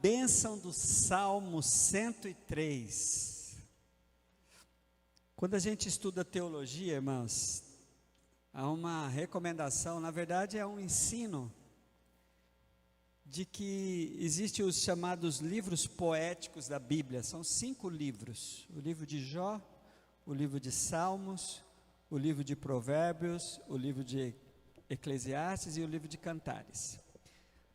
bênção do Salmo 103. Quando a gente estuda teologia, irmãos, há uma recomendação, na verdade é um ensino, de que existem os chamados livros poéticos da Bíblia. São 5 livros: o livro de Jó, o livro de Salmos, o livro de Provérbios, o livro de Eclesiastes e o livro de Cantares.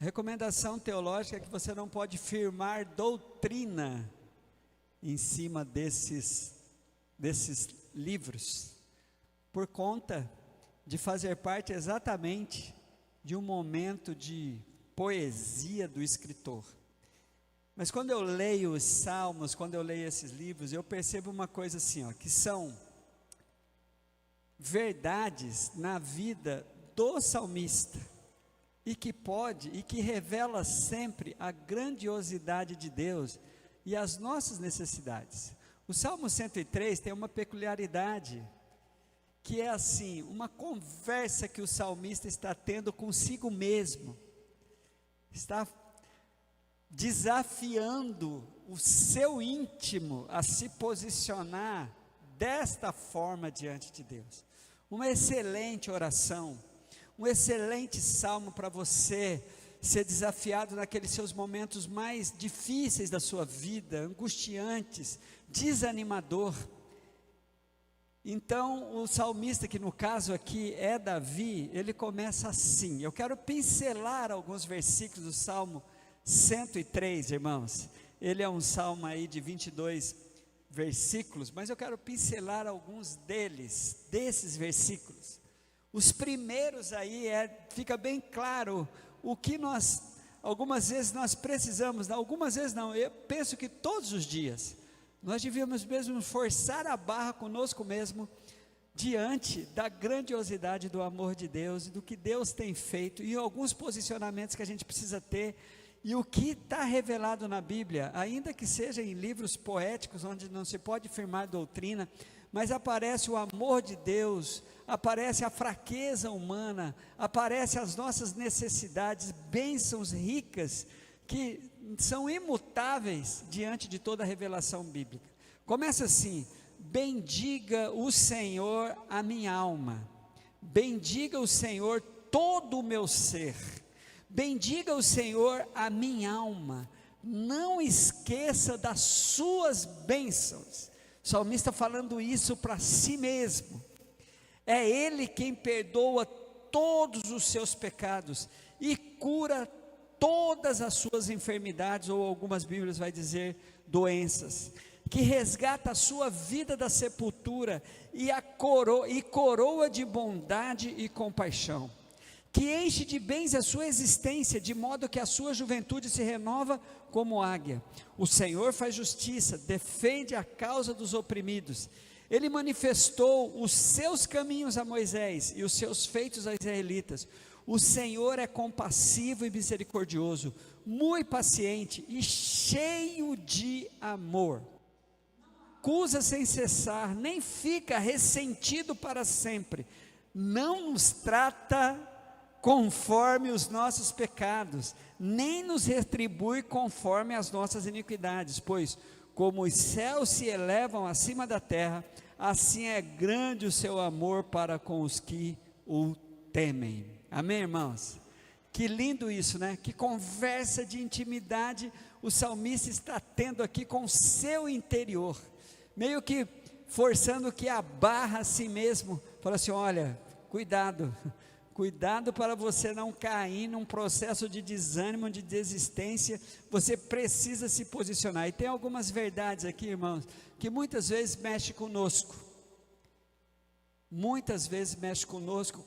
A recomendação teológica é que você não pode firmar doutrina em cima desses livros, por conta de fazer parte exatamente de um momento de poesia do escritor. Mas quando eu leio os Salmos, quando eu leio esses livros, eu percebo uma coisa assim, que são verdades na vida do salmista, e que revela sempre a grandiosidade de Deus e as nossas necessidades. O Salmo 103 tem uma peculiaridade, que é assim, uma conversa que o salmista está tendo consigo mesmo, está desafiando o seu íntimo a se posicionar desta forma diante de Deus. Uma excelente oração, um excelente salmo para você ser desafiado naqueles seus momentos mais difíceis da sua vida, angustiantes, desanimador. Então o salmista, que no caso aqui é Davi, ele começa assim. Eu quero pincelar alguns versículos do Salmo 103, irmãos. Ele é um salmo aí de 22 versículos, mas eu quero pincelar alguns desses versículos. Os primeiros aí, fica bem claro o que algumas vezes nós precisamos, algumas vezes não, eu penso que todos os dias, nós devíamos mesmo forçar a barra conosco mesmo, diante da grandiosidade do amor de Deus, e do que Deus tem feito, e alguns posicionamentos que a gente precisa ter, e o que está revelado na Bíblia, ainda que seja em livros poéticos, onde não se pode firmar doutrina, mas aparece o amor de Deus, aparece a fraqueza humana, aparece as nossas necessidades, bênçãos ricas, que são imutáveis diante de toda a revelação bíblica. Começa assim: bendiga o Senhor a minha alma, bendiga o Senhor todo o meu ser, bendiga o Senhor a minha alma, não esqueça das suas bênçãos. O salmista falando isso para si mesmo. É Ele quem perdoa todos os seus pecados e cura todas as suas enfermidades, ou algumas Bíblias vai dizer doenças, que resgata a sua vida da sepultura e coroa de bondade e compaixão, que enche de bens a sua existência, de modo que a sua juventude se renova como águia. O Senhor faz justiça, defende a causa dos oprimidos. Ele manifestou os seus caminhos a Moisés e os seus feitos a israelitas. O Senhor é compassivo e misericordioso, muito paciente e cheio de amor. Acusa sem cessar, nem fica ressentido para sempre. Não nos trata conforme os nossos pecados, nem nos retribui conforme as nossas iniquidades, pois como os céus se elevam acima da terra, assim é grande o seu amor para com os que o temem. Amém, irmãos? Que lindo isso, né? Que conversa de intimidade o salmista está tendo aqui com o seu interior, meio que forçando que a barra a si mesmo, fala assim: olha, cuidado para você não cair num processo de desânimo, de desistência. Você precisa se posicionar. E tem algumas verdades aqui, irmãos, que muitas vezes mexe conosco,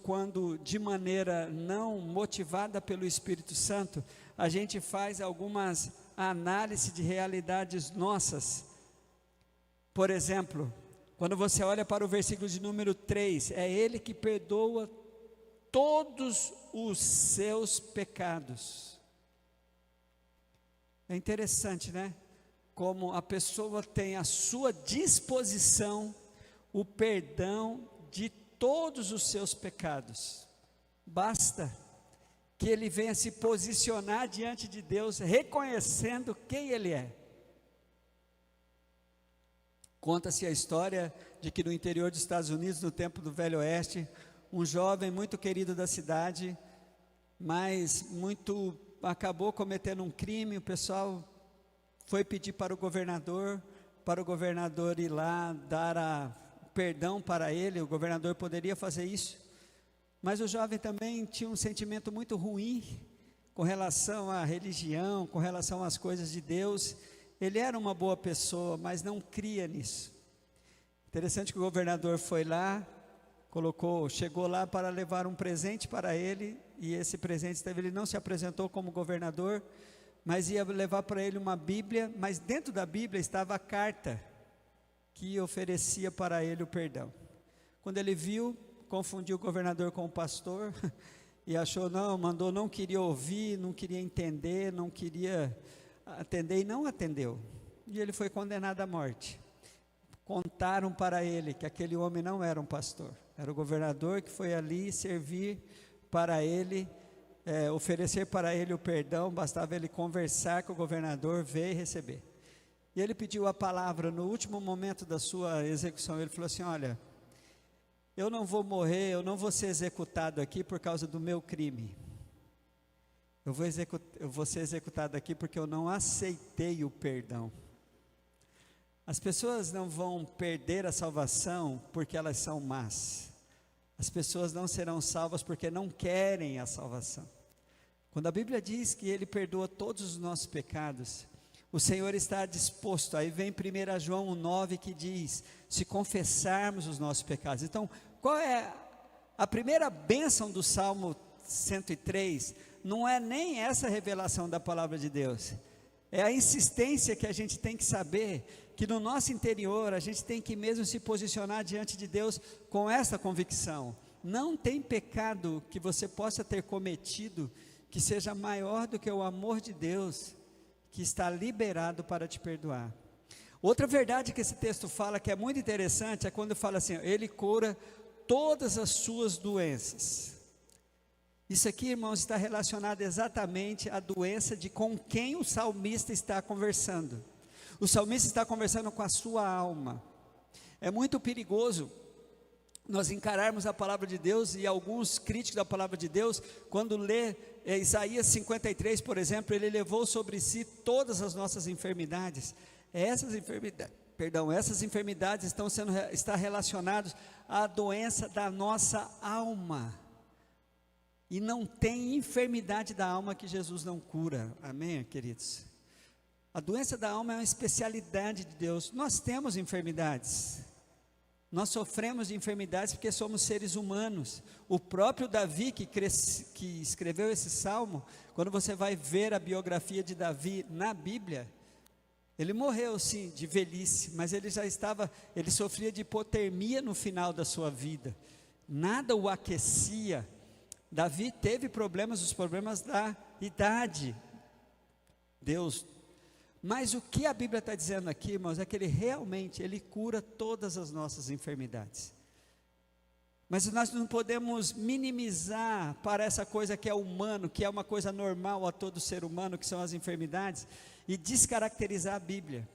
quando de maneira não motivada pelo Espírito Santo, a gente faz algumas análises de realidades nossas. Por exemplo, quando você olha para o versículo de número 3, é Ele que perdoa todos os seus pecados. É interessante, né? Como a pessoa tem à sua disposição o perdão de todos os seus pecados. Basta que ele venha se posicionar diante de Deus, reconhecendo quem ele é. Conta-se a história de que no interior dos Estados Unidos, no tempo do Velho Oeste, um jovem muito querido da cidade, mas acabou cometendo um crime. O pessoal foi pedir para o governador ir lá dar perdão para ele. O governador poderia fazer isso, mas o jovem também tinha um sentimento muito ruim com relação à religião, com relação às coisas de Deus. Ele era uma boa pessoa, mas não cria nisso. Interessante que o governador foi lá, chegou lá para levar um presente para ele, e esse presente ele não se apresentou como governador, mas ia levar para ele uma Bíblia, mas dentro da Bíblia estava a carta que oferecia para ele o perdão. Quando ele viu, confundiu o governador com o pastor, e achou, não queria ouvir, não queria entender, não queria atender, e não atendeu, e ele foi condenado à morte. Contaram para ele que aquele homem não era um pastor, era o governador que foi ali servir para ele, oferecer para ele o perdão. Bastava ele conversar com o governador, ver e receber. E ele pediu a palavra no último momento da sua execução. Ele falou assim: olha, eu não vou morrer, eu não vou ser executado aqui por causa do meu crime. Eu vou ser executado aqui porque eu não aceitei o perdão. As pessoas não vão perder a salvação porque elas são más. As pessoas não serão salvas porque não querem a salvação. Quando a Bíblia diz que Ele perdoa todos os nossos pecados, o Senhor está disposto. Aí vem 1 João 9 que diz, se confessarmos os nossos pecados. Então, qual é a primeira bênção do Salmo 103? Não é nem essa revelação da palavra de Deus, é a insistência que a gente tem que saber, que no nosso interior a gente tem que mesmo se posicionar diante de Deus com essa convicção. Não tem pecado que você possa ter cometido que seja maior do que o amor de Deus, que está liberado para te perdoar. Outra verdade que esse texto fala, que é muito interessante, é quando fala assim: Ele cura todas as suas doenças. Isso aqui, irmãos, está relacionado exatamente à doença de com quem o salmista está conversando. O salmista está conversando com a sua alma. É muito perigoso nós encararmos a palavra de Deus, e alguns críticos da palavra de Deus, quando lê Isaías 53, por exemplo, ele levou sobre si todas as nossas enfermidades. Essas enfermidades estão relacionadas à doença da nossa alma. E não tem enfermidade da alma que Jesus não cura. Amém, queridos? A doença da alma é uma especialidade de Deus. Nós temos enfermidades. Nós sofremos de enfermidades porque somos seres humanos. O próprio Davi, que escreveu esse salmo, quando você vai ver a biografia de Davi na Bíblia, ele morreu sim de velhice, mas ele sofria de hipotermia no final da sua vida. Nada o aquecia. Davi teve os problemas da idade. Mas o que a Bíblia está dizendo aqui, irmãos, é que Ele cura todas as nossas enfermidades. Mas nós não podemos minimizar para essa coisa que é humano, que é uma coisa normal a todo ser humano, que são as enfermidades, e descaracterizar a Bíblia.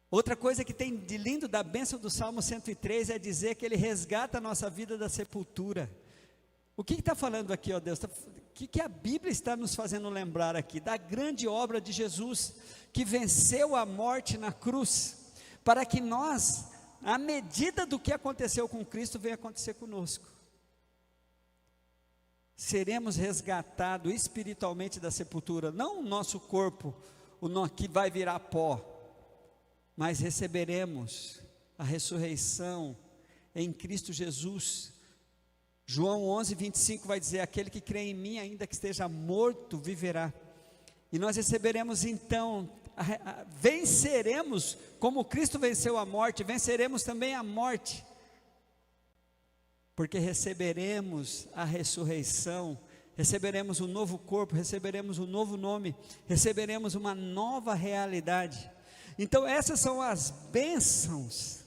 Outra coisa que tem de lindo da bênção do Salmo 103 é dizer que Ele resgata a nossa vida da sepultura. O que está falando aqui, ó Deus? O que a Bíblia está nos fazendo lembrar aqui? Da grande obra de Jesus, que venceu a morte na cruz, para que nós, à medida do que aconteceu com Cristo, venha acontecer conosco. Seremos resgatados espiritualmente da sepultura, não o nosso corpo, que vai virar pó, mas receberemos a ressurreição em Cristo Jesus. João 11, 25 vai dizer: aquele que crê em mim, ainda que esteja morto, viverá. E nós receberemos então, venceremos, como Cristo venceu a morte, venceremos também a morte, porque receberemos a ressurreição, receberemos um novo corpo, receberemos um novo nome, receberemos uma nova realidade. Então essas são as bênçãos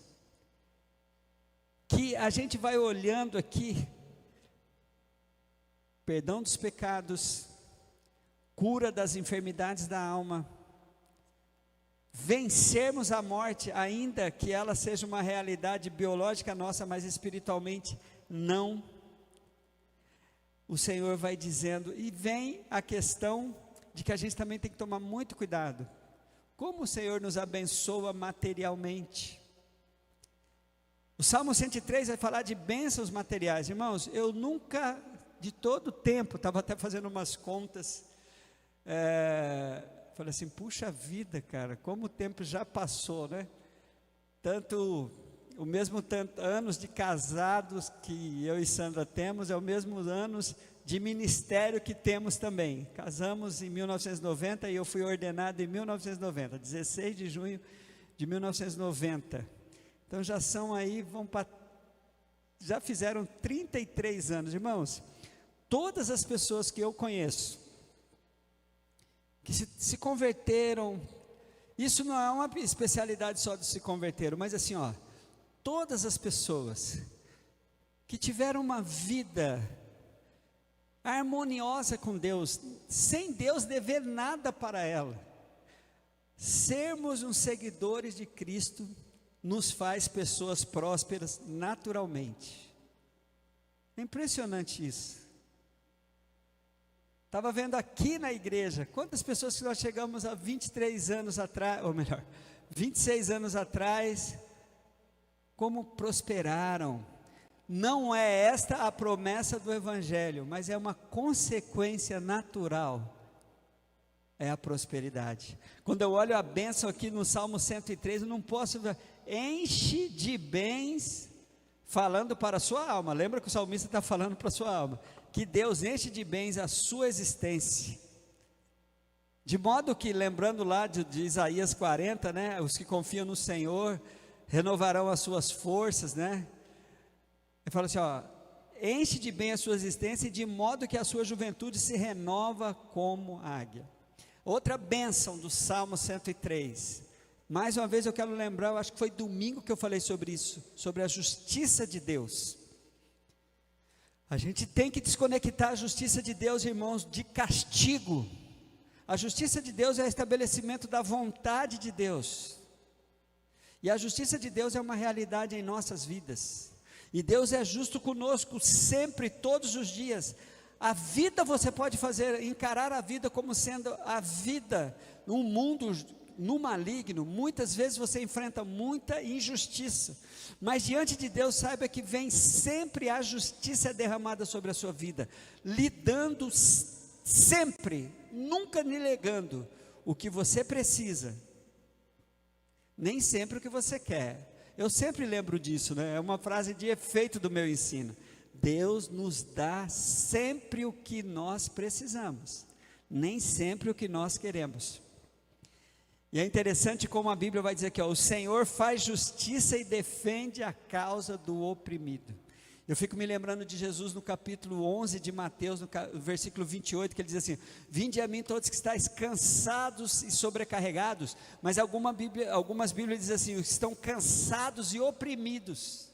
que a gente vai olhando aqui. perdão dos pecados, cura das enfermidades da alma, vencermos a morte, ainda que ela seja uma realidade biológica nossa, mas espiritualmente não. O Senhor vai dizendo, e vem a questão de que a gente também tem que tomar muito cuidado. Como o Senhor nos abençoa materialmente? O Salmo 103 vai falar de bênçãos materiais. Irmãos, eu nunca, de todo o tempo, estava até fazendo umas contas, falei assim, puxa vida, cara, como o tempo já passou, né? O mesmo tanto anos de casados que eu e Sandra temos, é o mesmo anos de ministério que temos também. Casamos em 1990 e eu fui ordenado em 1990, 16 de junho de 1990. Então já são aí, já fizeram 33 anos, irmãos. Todas as pessoas que eu conheço, que se converteram, isso não é uma especialidade só de se converteram, mas assim, ó, todas as pessoas que tiveram uma vida harmoniosa com Deus, sem Deus dever nada para ela, sermos uns seguidores de Cristo, nos faz pessoas prósperas naturalmente. É impressionante isso. Estava vendo aqui na igreja, quantas pessoas que nós chegamos há 23 anos atrás, ou melhor, 26 anos atrás, como prosperaram. Não é esta a promessa do Evangelho, mas é uma consequência natural, é a prosperidade. Quando eu olho a bênção aqui no Salmo 103, eu não posso ver, enche de bens, falando para a sua alma. Lembra que o salmista está falando para a sua alma, que Deus enche de bens a sua existência, de modo que, lembrando lá de Isaías 40, né, os que confiam no Senhor, renovarão as suas forças, né, ele fala assim, ó, enche de bem a sua existência, de modo que a sua juventude se renova como águia. Outra bênção do Salmo 103, mais uma vez eu quero lembrar, eu acho que foi domingo que eu falei sobre isso, sobre a justiça de Deus. A gente tem que desconectar a justiça de Deus, irmãos, de castigo. A justiça de Deus é o estabelecimento da vontade de Deus, e a justiça de Deus é uma realidade em nossas vidas, e Deus é justo conosco sempre, todos os dias. A vida você pode encarar a vida como sendo a vida num mundo no maligno. Muitas vezes você enfrenta muita injustiça, mas diante de Deus saiba que vem sempre a justiça derramada sobre a sua vida, lhe dando sempre, nunca lhe negando o que você precisa, nem sempre o que você quer. Eu sempre lembro disso, né? É uma frase de efeito do meu ensino. Deus nos dá sempre o que nós precisamos, nem sempre o que nós queremos. E é interessante como a Bíblia vai dizer aqui, ó, o Senhor faz justiça e defende a causa do oprimido. Eu fico me lembrando de Jesus no capítulo 11 de Mateus, no versículo 28, que ele diz assim, vinde a mim todos que estáis cansados e sobrecarregados, mas algumas Bíblias dizem assim, estão cansados e oprimidos.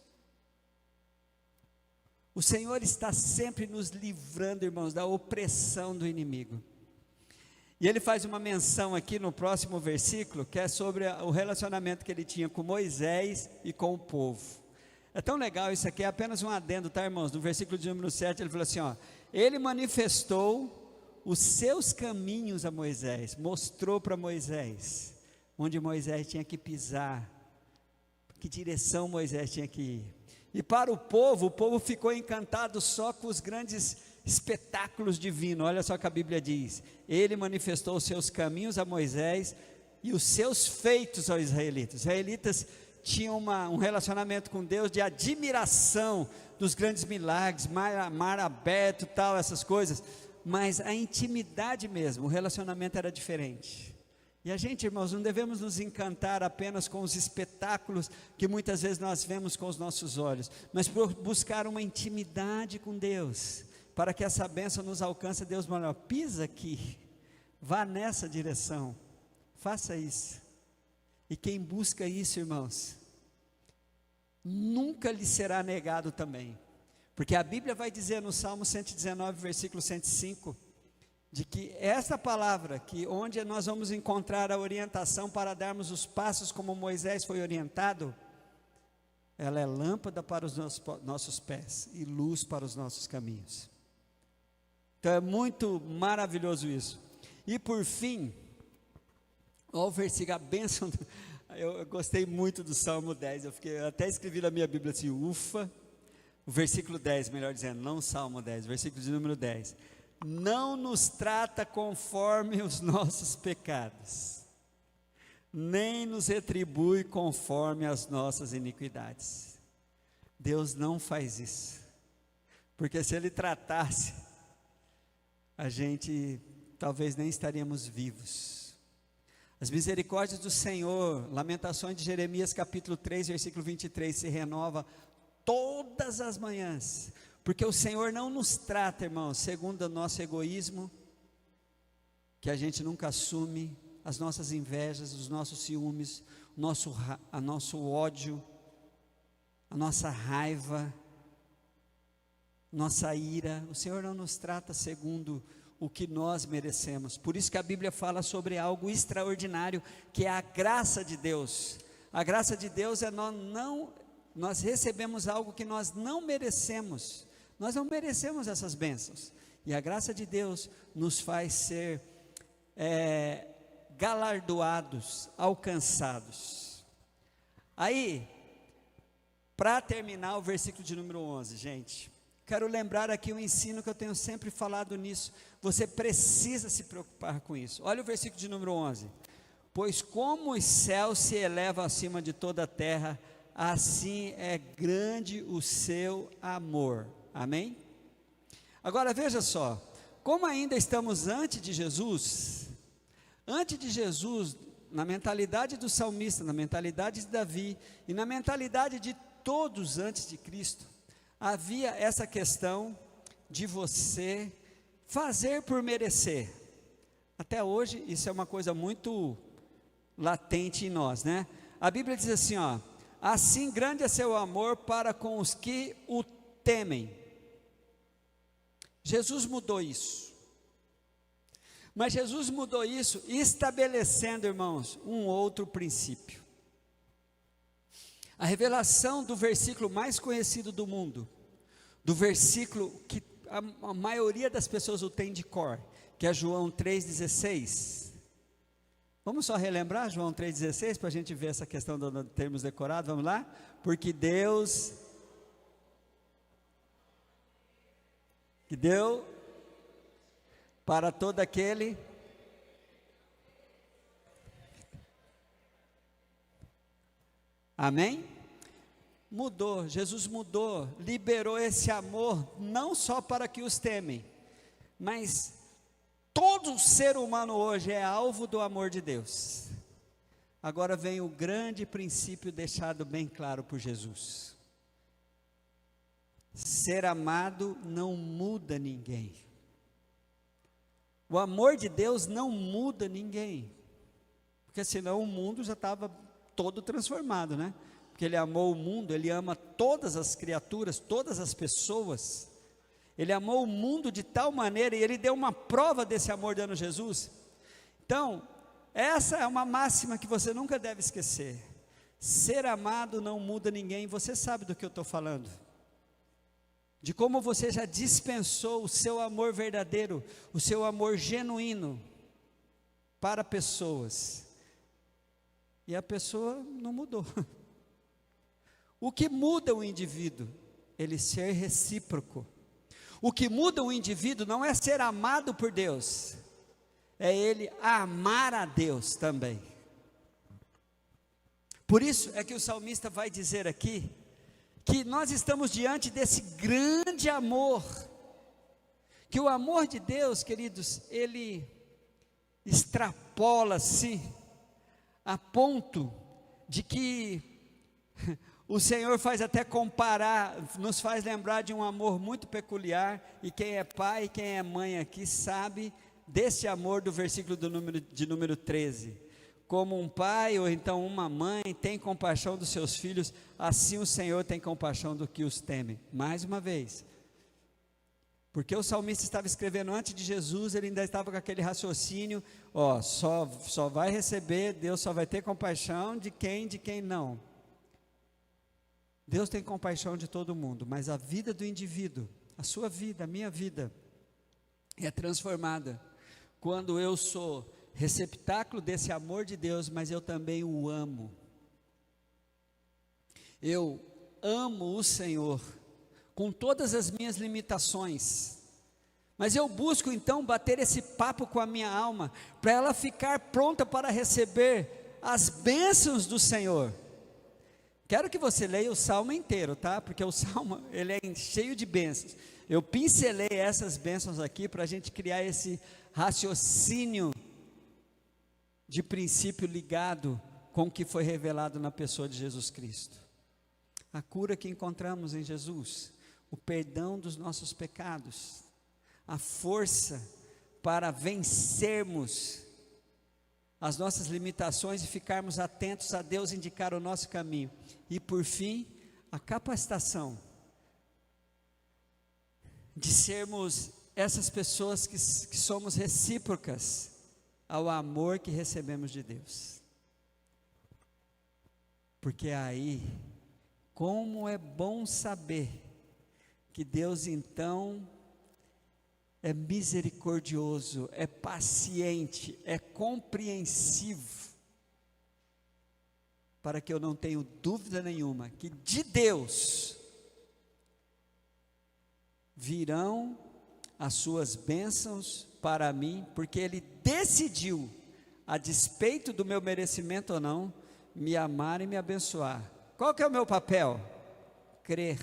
O Senhor está sempre nos livrando, irmãos, da opressão do inimigo. E ele faz uma menção aqui no próximo versículo, que é sobre o relacionamento que ele tinha com Moisés e com o povo. É tão legal isso aqui, é apenas um adendo, tá, irmãos? No versículo de número 7, ele falou assim, ó, ele manifestou os seus caminhos a Moisés, mostrou para Moisés, onde Moisés tinha que pisar, que direção Moisés tinha que ir. E para o povo ficou encantado só com os grandes espetáculos divinos. Olha só o que a Bíblia diz, ele manifestou os seus caminhos a Moisés e os seus feitos aos israelitas. Os israelitas tinham um relacionamento com Deus de admiração dos grandes milagres, mar aberto, tal, essas coisas, mas a intimidade mesmo, o relacionamento era diferente. E a gente, irmãos, não devemos nos encantar apenas com os espetáculos que muitas vezes nós vemos com os nossos olhos, mas buscar uma intimidade com Deus, para que essa bênção nos alcance. Deus maior, pisa aqui, vá nessa direção, faça isso. E quem busca isso, irmãos, nunca lhe será negado também, Porque a Bíblia vai dizer no Salmo 119, versículo 105, de que essa palavra, que onde nós vamos encontrar a orientação para darmos os passos como Moisés foi orientado, ela é lâmpada para os nossos pés e luz para os nossos caminhos. Então é muito maravilhoso isso. E por fim, olha o versículo, a bênção, eu gostei muito do Salmo 10, eu até escrevi na minha Bíblia assim, ufa, o versículo 10, melhor dizendo, não o Salmo 10, versículo de número 10. Não nos trata conforme os nossos pecados, nem nos retribui conforme as nossas iniquidades. Deus não faz isso, porque se Ele tratasse, a gente talvez nem estaríamos vivos. As misericórdias do Senhor, Lamentações de Jeremias capítulo 3, versículo 23, se renova todas as manhãs, porque o Senhor não nos trata, irmãos, segundo o nosso egoísmo, que a gente nunca assume, as nossas invejas, os nossos ciúmes, o nosso ódio, a nossa raiva, nossa ira. O Senhor não nos trata segundo o que nós merecemos. Por isso que a Bíblia fala sobre algo extraordinário, que é a graça de Deus. A graça de Deus é nós recebemos algo que nós não merecemos. Nós não merecemos essas bênçãos. E a graça de Deus nos faz ser galardoados, alcançados. Aí, para terminar o versículo de número 11, gente, quero lembrar aqui um ensino que eu tenho sempre falado nisso. Você precisa se preocupar com isso. Olha o versículo de número 11. Pois como os céus se elevam acima de toda a terra, assim é grande o seu amor. Amém? Agora veja só, como ainda estamos antes de Jesus, na mentalidade do salmista, na mentalidade de Davi e na mentalidade de todos antes de Cristo, havia essa questão de você fazer por merecer. Até hoje isso é uma coisa muito latente em nós, né? A Bíblia diz assim, ó: assim grande é seu amor para com os que o temem. Jesus mudou isso. Mas Jesus mudou isso estabelecendo, irmãos, um outro princípio. A revelação do versículo mais conhecido do mundo, do versículo que a maioria das pessoas o tem de cor, que é João 3,16. Vamos só relembrar João 3,16 para a gente ver essa questão de termos decorado, vamos lá? Porque Deus que deu para todo aquele amém? Mudou, Jesus mudou, liberou esse amor, não só para que os temem, mas todo ser humano hoje é alvo do amor de Deus. Agora vem o grande princípio deixado bem claro por Jesus: ser amado não muda ninguém. O amor de Deus não muda ninguém, porque senão o mundo já estava todo transformado, né? Porque Ele amou o mundo, Ele ama todas as criaturas, todas as pessoas. Ele amou o mundo de tal maneira, e Ele deu uma prova desse amor dando Jesus. Então, essa é uma máxima que você nunca deve esquecer: ser amado não muda ninguém. Você sabe do que eu estou falando, de como você já dispensou o seu amor verdadeiro, o seu amor genuíno para pessoas, e a pessoa não mudou. O que muda o indivíduo? Ele ser recíproco. O que muda o indivíduo não é ser amado por Deus, é ele amar a Deus também. Por isso é que o salmista vai dizer aqui, que nós estamos diante desse grande amor, que o amor de Deus, queridos, ele extrapola-se a ponto de que o Senhor faz até comparar, nos faz lembrar de um amor muito peculiar, e quem é pai, quem é mãe aqui sabe desse amor do versículo de número 13. Como um pai ou então uma mãe tem compaixão dos seus filhos, assim o Senhor tem compaixão do que os temem. Mais uma vez, Porque o salmista estava escrevendo antes de Jesus, ele ainda estava com aquele raciocínio, só vai receber, Deus só vai ter compaixão de quem não. Deus tem compaixão de todo mundo, mas a vida do indivíduo, a sua vida, a minha vida, é transformada quando eu sou receptáculo desse amor de Deus, mas eu também o amo. Eu amo o Senhor com todas as minhas limitações, mas eu busco então bater esse papo com a minha alma, para ela ficar pronta para receber as bênçãos do Senhor. Quero que você leia o salmo inteiro, tá? Porque o salmo, ele é cheio de bênçãos. Eu pincelei essas bênçãos aqui, para a gente criar esse raciocínio de princípio ligado com o que foi revelado na pessoa de Jesus Cristo. A cura que encontramos em Jesus, o perdão dos nossos pecados, a força para vencermos as nossas limitações e ficarmos atentos a Deus indicar o nosso caminho. E por fim, a capacitação de sermos essas pessoas que somos recíprocas ao amor que recebemos de Deus. Porque aí, como é bom saber que Deus então é misericordioso, é paciente, é compreensivo, para que eu não tenha dúvida nenhuma que de Deus virão as suas bênçãos para mim, porque Ele decidiu, a despeito do meu merecimento ou não, me amar e me abençoar. Qual que é o meu papel? Crer.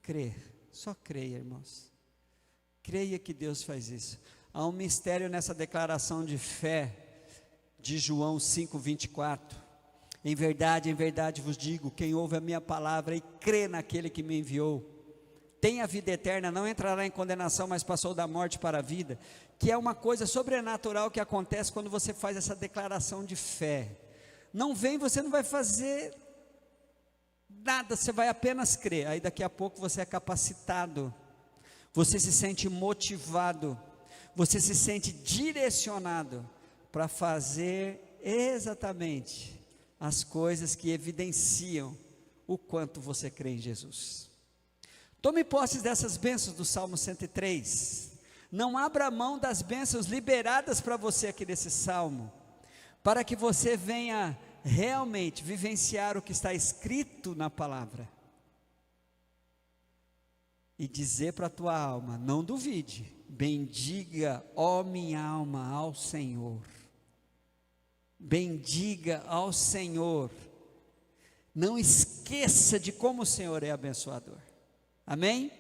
Crer, só creia, irmãos. Creia que Deus faz isso. Há um mistério nessa declaração de fé de João 5:24. Em verdade vos digo, quem ouve a minha palavra e crê naquele que me enviou, tem a vida eterna, não entrará em condenação, mas passou da morte para a vida. Que é uma coisa sobrenatural que acontece quando você faz essa declaração de fé. Você não vai fazer nada, você vai apenas crer. Aí daqui a pouco você é capacitado, você se sente motivado, você se sente direcionado para fazer exatamente as coisas que evidenciam o quanto você crê em Jesus. Tome posse dessas bênçãos do Salmo 103. Não abra mão das bênçãos liberadas para você aqui nesse salmo, para que você venha realmente vivenciar o que está escrito na palavra e dizer para a tua alma: não duvide, bendiga, ó minha alma, ao Senhor. Bendiga ao Senhor. Não esqueça de como o Senhor é abençoador. Amém?